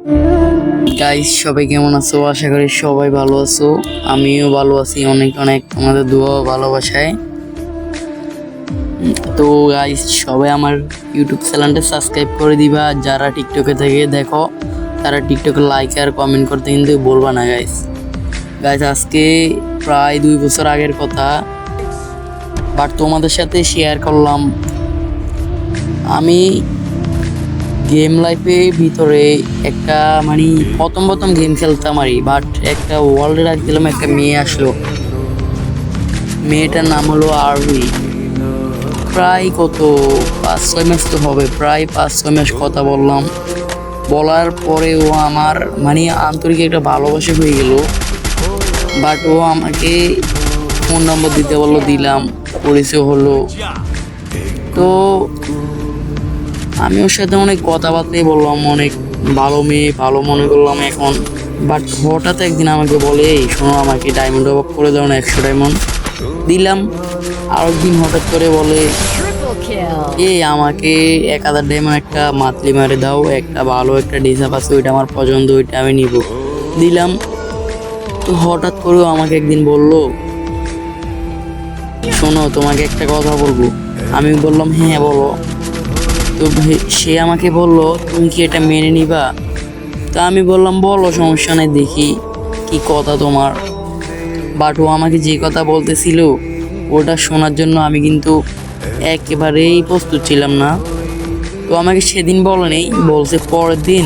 Guys সবাই কেমন আছো? আশা করি সবাই ভালো আছো। আমিও ভালো আছি, অনেক অনেক তোমাদের দোয়া ও ভালোবাসায়। তো গাইস সবাই আমার ইউটিউব চ্যানেলটা সাবস্ক্রাইব করে দিবা। যারা টিকটকে থেকে দেখো তারা টিকটকে লাইক আর কমেন্ট করতে কিন্তু বলবা না গাইস। গাইস আজকে প্রায় 2 বছর আগের কথা, বাট তোমাদের সাথে শেয়ার করলাম। আমি গেম লাইফের ভিতরে একটা প্রথম গেম খেলতাম বাট একটা ওয়ার্ল্ডে রাখছিলাম, একটা মেয়ে আসলো। মেয়েটার নাম হলো আরভি। প্রায় 5-6 মাস তো হবে, প্রায় 5-6 মাস কথা বললাম। বলার পরে ও আমার আন্তরিক একটা ভালোবাসা হয়ে গেল। বাট ও আমাকে ফোন নম্বর দিতে বললো, দিলাম, পরিচয় হলো। তো আমি ওর সাথে অনেক কথাবার্তাই বললাম, অনেক ভালো মেয়ে, ভালো মনে করলাম এখন। বাট হঠাৎ একদিন আমাকে বলে, এই শোনো, আমাকে ডায়মন্ড টপ আপ করে দাও না, 100 ডায়মন্ড দিলাম। আর একদিন হঠাৎ করে বলে, আমাকে 1000 ডায়মন্ড একটা মাতলি মারে দাও, একটা ভালো একটা ডিজাপ আছে, ওইটা আমার পছন্দ, ওইটা আমি নিব, দিলাম। তো হঠাৎ করেও আমাকে একদিন বলল, শোনো তোমাকে একটা কথা বলবো। আমি বললাম হ্যাঁ বলো। তো সে আমাকে বলল, তুমি কি এটা মেনে নিবা? তা আমি বললাম বলো, সমস্যা নেই, দেখি কি কথা তোমার। বাট ও আমাকে যে কথা বলতেছিল ওটা শোনার জন্য আমি কিন্তু একেবারেই প্রস্তুত ছিলাম না। তো আমাকে সেদিন বলে নেই, বলছে পরের দিন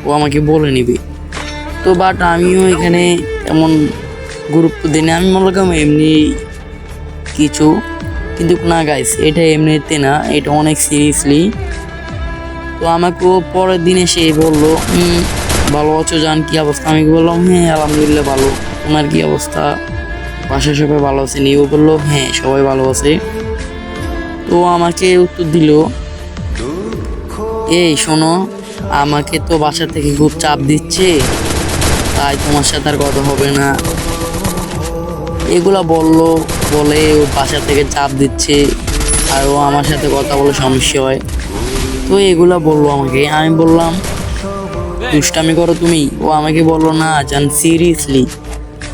ও আমাকে বলে নিবে। তো বাট আমিও এখানে এমন গুরুত্ব দিই না, আমি মনে করলাম এমনি কিছু। কিন্তু না গাইস, এটা এমনিতে না, এটা অনেক সিরিয়াসলি। তো আমাকে ও পরের দিন এসে বললো, ভালো আছো জান, কি অবস্থা? আমি বললাম হ্যাঁ আলহামদুলিল্লাহ ভালো, তোমার কি অবস্থা? বাসায় সবাই ভালো আছে? ও বললো হ্যাঁ সবাই ভালো আছে। তো আমাকে উত্তর দিল, এই শোনো, আমাকে তো বাসা থেকে খুব চাপ দিচ্ছে, তাই তোমার সাথে আর কথা হবে না, এগুলা বললো। বলে ও বাসা থেকে চাপ দিচ্ছে আর ও আমার সাথে কথা বলে সমস্যা হয়, তো এগুলা বললো আমাকে। আমি বললাম দুষ্টামি করো তুমি? ও আমাকে বললো না জান, সিরিয়াসলি।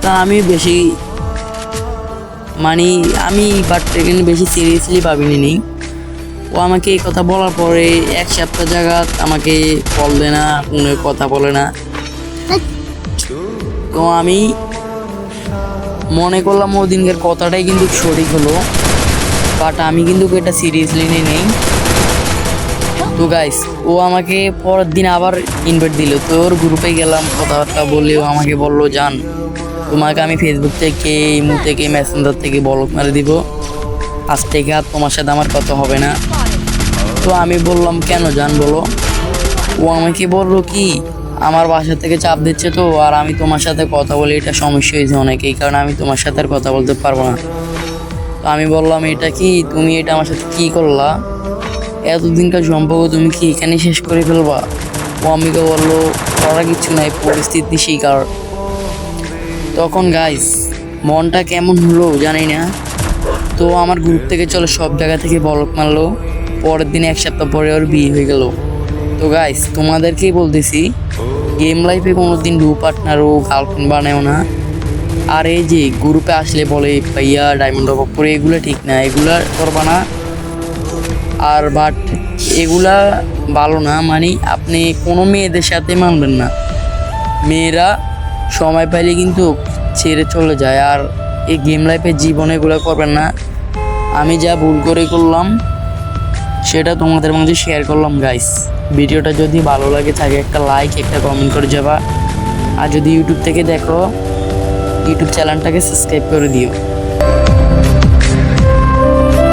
তা আমি বেশি আমি বাট কিন্তু বেশি সিরিয়াসলি ভাবিনি নি। ও আমাকে এই কথা বলার পরে 1 সপ্তাহ জায়গা আমাকে কল দেয় না, কোনো কথা বলে না। তো আমি মনে করলাম ও দিনকার কথাটাই কিন্তু সঠিক হলো, বাট আমি কিন্তু এটা সিরিয়াসলি নেই। তো গাইস ও আমাকে পরের দিন আবার ইনভাইট দিল, তো ওর গ্রুপে গেলাম, কথাবার্তা বললেও আমাকে বললো, জান তোমাকে আমি ফেসবুক থেকে, ইমো থেকে, মেসেঞ্জার থেকে ব্লক মেরে দিব, আজ থেকে আর তোমার সাথে আমার কথা হবে না। তো আমি বললাম কেন জান বলো? ও আমাকে বললো কি, আমার বাসা থেকে চাপ দিচ্ছে, তো আর আমি তোমার সাথে কথা বলি, এটা সমস্যা হয়েছে অনেক, এই কারণে আমি তোমার সাথে আর কথা বলতে পারবো না। তো আমি বললাম এটা কি, তুমি এটা আমার সাথে কি করলা? এতদিনকার সম্পর্ক তুমি কি এখানে শেষ করে ফেলবা? ও আমাকে বললো করা কিছু নাই, পরিস্থিতি শিকার। তখন গাইস মনটা কেমন হলো জানি না। তো আমার গ্রুপ থেকে চলে সব জায়গা থেকে ব্লক মারলো। পরের দিন 1 সপ্তাহ পরে ওর বিয়ে হয়ে গেল। তো গাইস তোমাদেরকেই বলতেছি, গেম লাইফে কোনোদিন পার্টনার ও গার্লফ্রেন্ড বানায়ও না। আর এই যে গ্রুপে আসলে বলে ভাইয়া ডায়মন্ড টপ আপ করে, এগুলো ঠিক না, এগুলা করবা না। আর বাট এগুলা ভালো না, আপনি কোনো মেয়েদের সাথে মানবেন না। মেয়েরা সময় পাইলে কিন্তু ছেড়ে চলে যায়। আর এই গেম লাইফের জীবনে এগুলো করবেন না। আমি যা ভুল করে করলাম সেটা তোমাদের মাঝে শেয়ার করলাম গাইস। ভিডিওটা যদি ভালো লাগে থাকে একটা লাইক, একটা কমেন্ট করে যাবা। আর যদি ইউটিউব থেকে দেখো, ইউটিউব চ্যানেলটাকে সাবস্ক্রাইব করে দিও।